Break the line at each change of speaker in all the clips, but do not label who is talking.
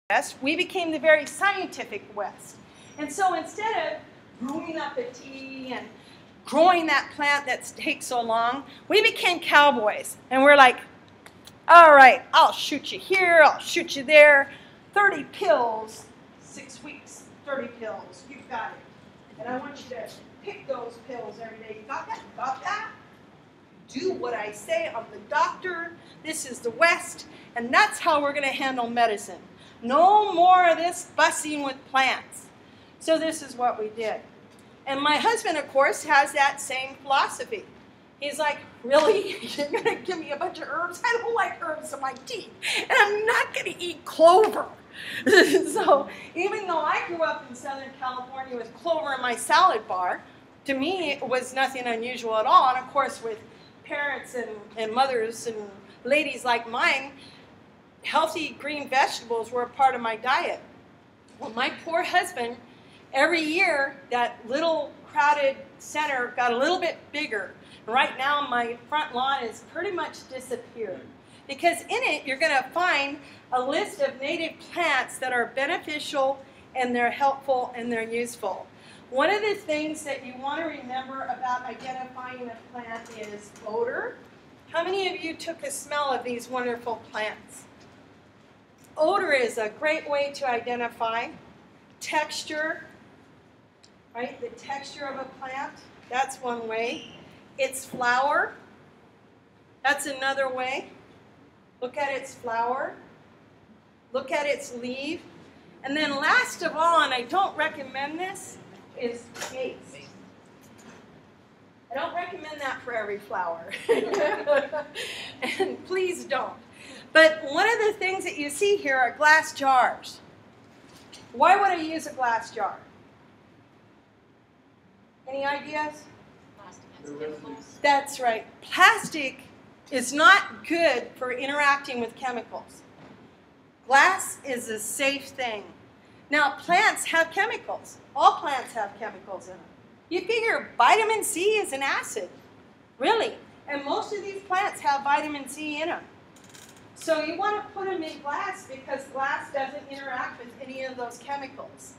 West, we became the very scientific West. And so instead of brewing up a tea and growing that plant that takes so long, we became cowboys. And we're like, all right, I'll shoot you here, I'll shoot you there. 30 pills, 6 weeks, 30 pills, you've got it. And I want you to pick those pills every day. You got that? You got that? Do what I say. I'm the doctor. This is the West. And that's how we're going to handle medicine. No more of this fussing with plants. So this is what we did. And my husband, of course, has that same philosophy. He's like, really? You're going to give me a bunch of herbs? I don't like herbs in my tea. And I'm not going to eat clover. So even though I grew up in Southern California with clover in my salad bar, to me it was nothing unusual at all. And of course with parents and mothers and ladies like mine, healthy green vegetables were a part of my diet. Well, my poor husband, every year that little crowded center got a little bit bigger. Right now my front lawn is pretty much disappeared. Because in it you're going to find a list of native plants that are beneficial and they're helpful and they're useful. One of the things that you want to remember about identifying a plant is odor. How many of you took a smell of these wonderful plants? Odor is a great way to identify. Texture, right? The texture of a plant, that's one way. Its flower, that's another way. Look at its flower. Look at its leaf. And then last of all, and I don't recommend this, is taste. I don't recommend that for every flower. And please don't. But one of the things that you see here are glass jars. Why would I use a glass jar? Any ideas? That's right. Plastic is not good for interacting with chemicals. Glass is a safe thing. Now, plants have chemicals. All plants have chemicals in them. You figure vitamin C is an acid. Really. And most of these plants have vitamin C in them. So you want to put them in glass because glass doesn't interact with any of those chemicals.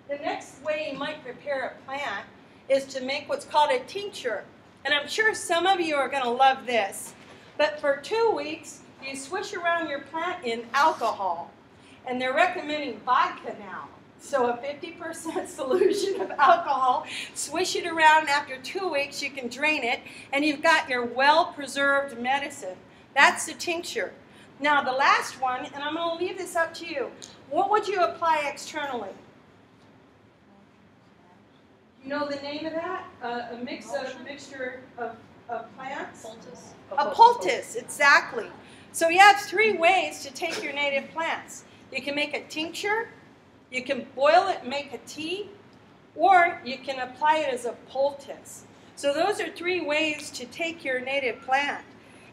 The next way you might prepare a plant is to make what's called a tincture. And I'm sure some of you are going to love this. But for 2 weeks, you swish around your plant in alcohol. And they're recommending vodka now. So a 50% solution of alcohol, swish it around. After 2 weeks, you can drain it. And you've got your well-preserved medicine. That's the tincture. Now, the last one, and I'm going to leave this up to you. What would you apply externally? You know the name of that? A mixture of plants?
Poultice.
A poultice, exactly. So you have 3 ways to take your native plants. You can make a tincture, you can boil it and make a tea, or you can apply it as a poultice. So those are 3 ways to take your native plant.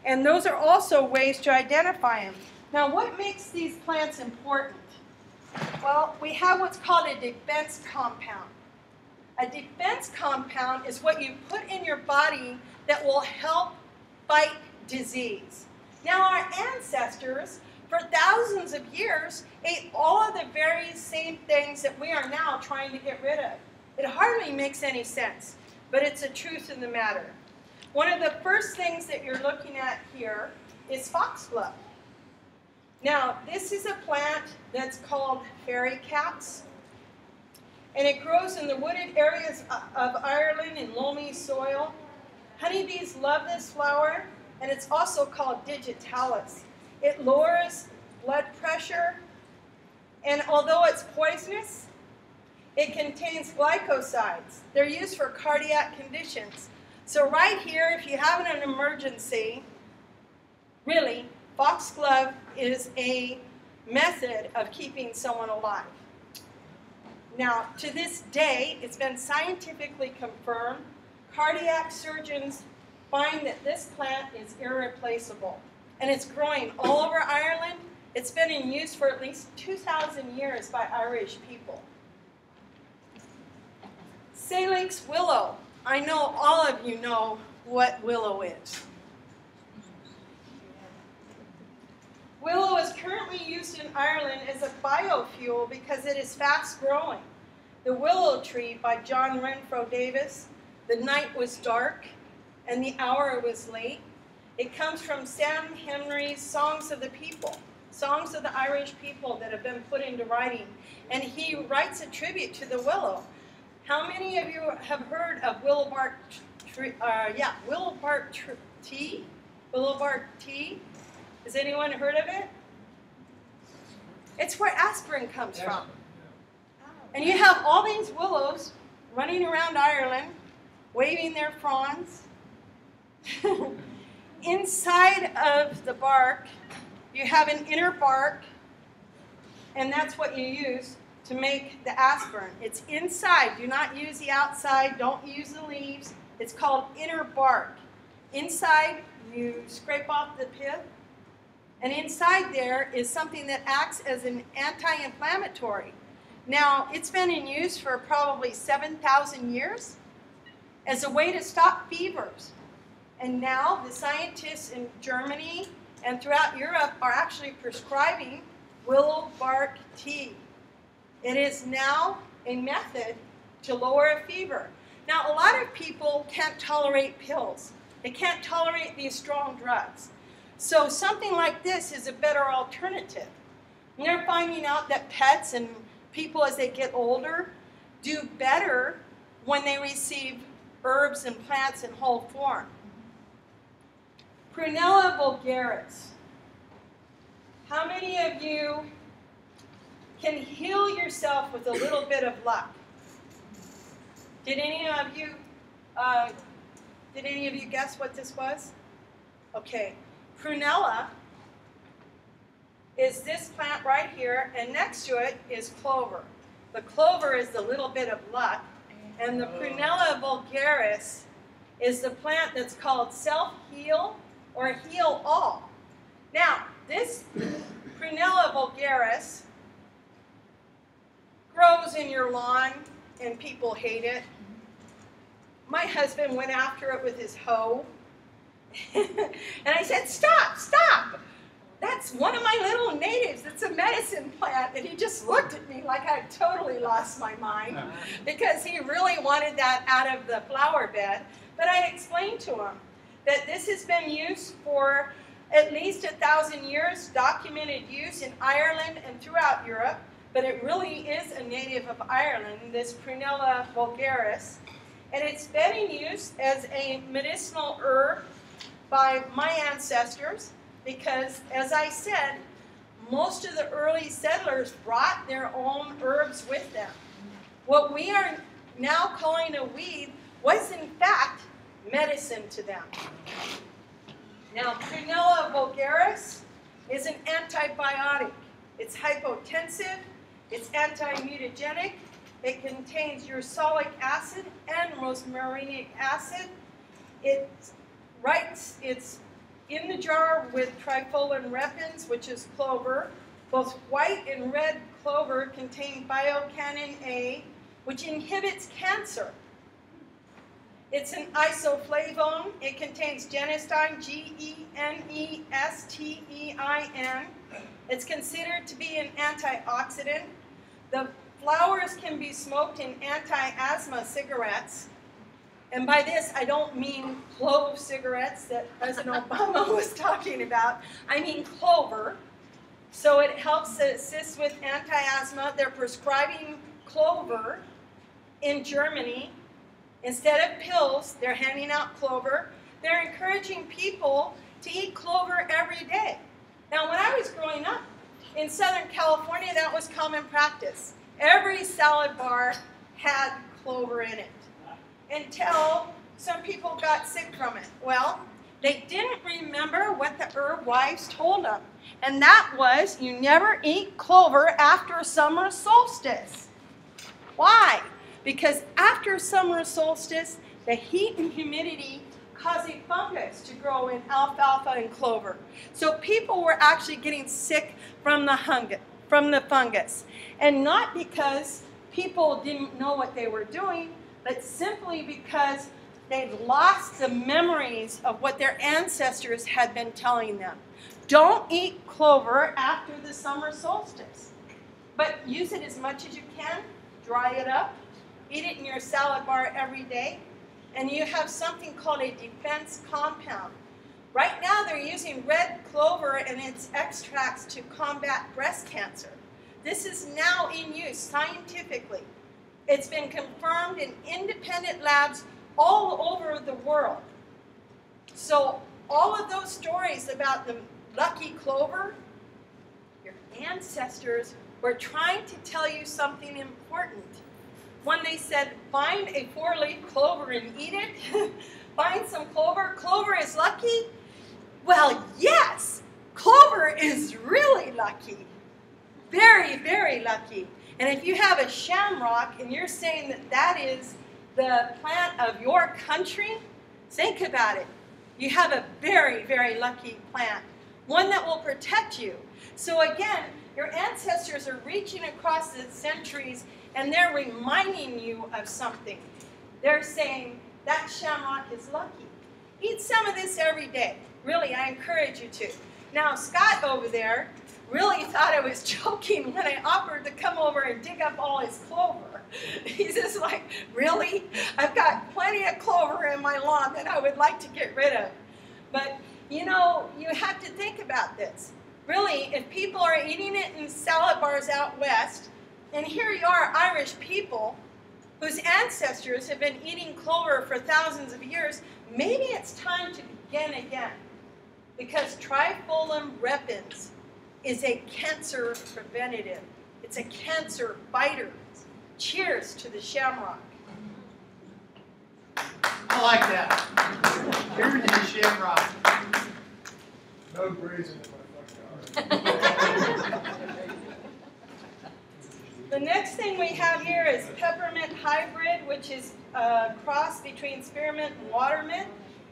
And those are also ways to identify them. Now, what makes these plants important? Well, we have what's called a defense compound. A defense compound is what you put in your body that will help fight disease. Now, our ancestors, for thousands of years, ate all of the very same things that we are now trying to get rid of. It hardly makes any sense, but it's a truth in the matter. One of the first things that you're looking at here is foxglove. Now, this is a plant that's called fairy caps, and it grows in the wooded areas of Ireland in loamy soil. Honeybees love this flower, and it's also called digitalis. It lowers blood pressure, and although it's poisonous, it contains glycosides. They're used for cardiac conditions. So right here, if you have an emergency, really, foxglove is a method of keeping someone alive. Now, to this day, it's been scientifically confirmed. Cardiac surgeons find that this plant is irreplaceable. And it's growing all over Ireland. It's been in use for at least 2,000 years by Irish people. Salix willow. I know all of you know what willow is. willow is currently used in Ireland as a biofuel because it is fast growing. The Willow Tree by John Renfrew Davis. The night was dark and the hour was late. It comes from Sam Henry's Songs of the People, songs of the Irish people that have been put into writing. And he writes a tribute to the willow. How many of you have heard of willow bark tea? Willow bark tea? Has anyone heard of it? It's where aspirin comes from. And you have all these willows running around Ireland, waving their fronds. Inside of the bark, you have an inner bark, and that's what you use to make the aspirin. It's inside. Do not use the outside. Don't use the leaves. It's called inner bark. Inside, you scrape off the pith, and inside there is something that acts as an anti-inflammatory. Now, it's been in use for probably 7,000 years as a way to stop fevers. And now the scientists in Germany and throughout Europe are actually prescribing willow bark tea. It is now a method to lower a fever. Now, a lot of people can't tolerate pills. They can't tolerate these strong drugs. So something like this is a better alternative. And they're finding out that pets and people as they get older do better when they receive herbs and plants in whole form. Prunella vulgaris. How many of you can heal yourself with a little bit of luck? Did any of you guess what this was? Okay, prunella is this plant right here, and next to it is clover. The clover is the little bit of luck, and the prunella vulgaris is the plant that's called self-heal or heal all. Now, this prunella vulgaris grows in your lawn, and people hate it. My husband went after it with his hoe, and I said, stop, stop. That's one of my little natives. It's a medicine plant. And he just looked at me like I totally lost my mind because he really wanted that out of the flower bed. But I explained to him that this has been used for at least 1,000 years, documented use in Ireland and throughout Europe. But it really is a native of Ireland, this prunella vulgaris. And it's been in use as a medicinal herb by my ancestors. Because, as I said, most of the early settlers brought their own herbs with them. What we are now calling a weed was, in fact, medicine to them. Now, prunella vulgaris is an antibiotic. It's hypotensive, it's anti-mutagenic, it contains ursolic acid and rosmarinic acid. It's in the jar with trifolium repens, which is clover. Both white and red clover contain biocanin A, which inhibits cancer. It's an isoflavone. It contains genistein, G-E-N-E-S-T-E-I-N. It's considered to be an antioxidant. The flowers can be smoked in anti-asthma cigarettes. And by this, I don't mean clove cigarettes that President Obama was talking about. I mean clover. So it helps assist with anti-asthma. They're prescribing clover in Germany. Instead of pills, they're handing out clover. They're encouraging people to eat clover every day. Now, when I was growing up in Southern California, that was common practice. Every salad bar had clover in it, until some people got sick from it. Well, they didn't remember what the herb wives told them. And that was, you never eat clover after summer solstice. Why? Because after summer solstice, the heat and humidity cause a fungus to grow in alfalfa and clover. So people were actually getting sick from the fungus. And not because people didn't know what they were doing, but simply because they'd lost the memories of what their ancestors had been telling them. don't eat clover after the summer solstice, but use it as much as you can. Dry it up. Eat it in your salad bar every day. And you have something called a defense compound. Right now they're using red clover and its extracts to combat breast cancer. This is now in use scientifically. It's been confirmed in independent labs all over the world. So all of those stories about the lucky clover, your ancestors were trying to tell you something important. When they said, find a 4-leaf clover and eat it, find some clover, clover is lucky? Well, yes, clover is really lucky. Very, very lucky. And if you have a shamrock and you're saying that that is the plant of your country, think about it. You have a very, very lucky plant, one that will protect you. So again, your ancestors are reaching across the centuries and they're reminding you of something. They're saying, that shamrock is lucky. Eat some of this every day. Really, I encourage you to. Now, Scott over there really thought I was joking when I offered to come over and dig up all his clover. He's just like, really? I've got plenty of clover in my lawn that I would like to get rid of. But, you know, you have to think about this. Really, if people are eating it in salad bars out west, and here you are, Irish people, whose ancestors have been eating clover for thousands of years, maybe it's time to begin again. Because trifolium repens is a cancer preventative. It's a cancer fighter. Cheers to the shamrock.
I like that. Cheers to the shamrock.
No grazing in my front yard.
The next thing we have here is peppermint hybrid, which is a cross between spearmint and watermint.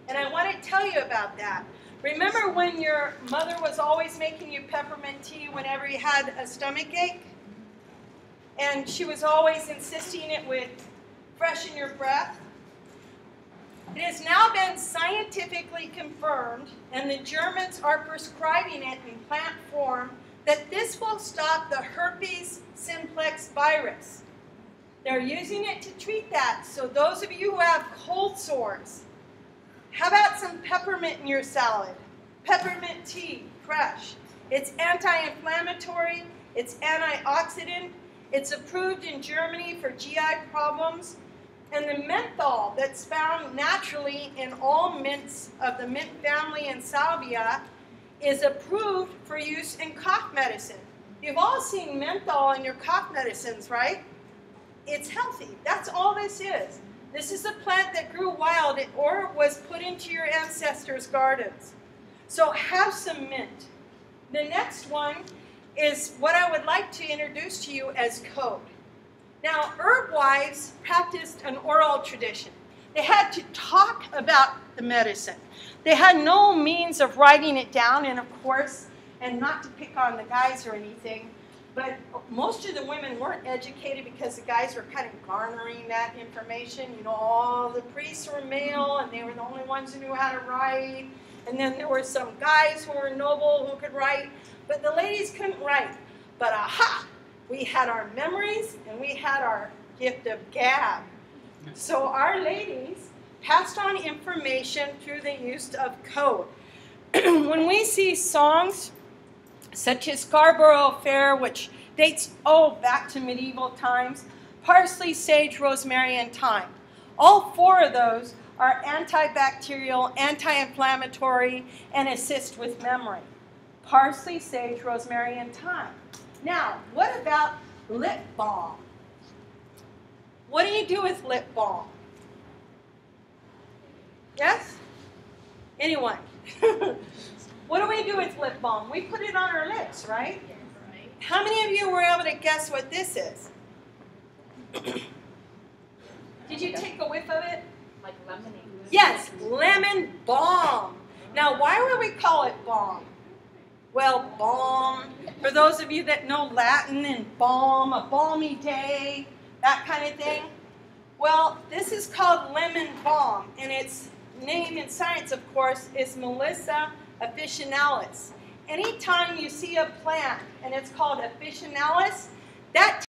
And I want to tell you about that. Remember when your mother was always making you peppermint tea whenever you had a stomach ache? And she was always insisting it would freshen your breath? It has now been scientifically confirmed, and the Germans are prescribing it in plant form, that this will stop the herpes simplex virus. They're using it to treat that. So those of you who have cold sores, how about some peppermint in your salad? Peppermint tea, fresh. It's anti-inflammatory, it's antioxidant, it's approved in Germany for GI problems, and the menthol that's found naturally in all mints of the mint family and salvia is approved for use in cough medicine. You've all seen menthol in your cough medicines, right? It's healthy. That's all this is. This is a plant that grew wild or was put into your ancestors' gardens. So have some mint. The next one is what I would like to introduce to you as code. Now, herb wives practiced an oral tradition. They had to talk about the medicine. They had no means of writing it down, and of course, and not to pick on the guys or anything, but most of the women weren't educated because the guys were kind of garnering that information. You know, all the priests were male, and they were the only ones who knew how to write. And then there were some guys who were noble who could write, but the ladies couldn't write. But aha! We had our memories, and we had our gift of gab. So our ladies passed on information through the use of code. When we see songs such as Scarborough Fair, which dates, back to medieval times, parsley, sage, rosemary, and thyme. All four of those are antibacterial, anti-inflammatory, and assist with memory. Parsley, sage, rosemary, and thyme. Now, what about lip balm? What do you do with lip balm? Yes? Anyone? What do we do with lip balm? We put it on our lips, right? How many of you were able to guess what this is? Did you take a whiff of it?
Like lemonade.
Yes, lemon balm. Now, why would we call it balm? Well, balm, for those of you that know Latin, and balm, a balmy day, that kind of thing. Well, this is called lemon balm, and its name in science, of course, is Melissa officinalis. anytime you see a plant and it's called officinalis,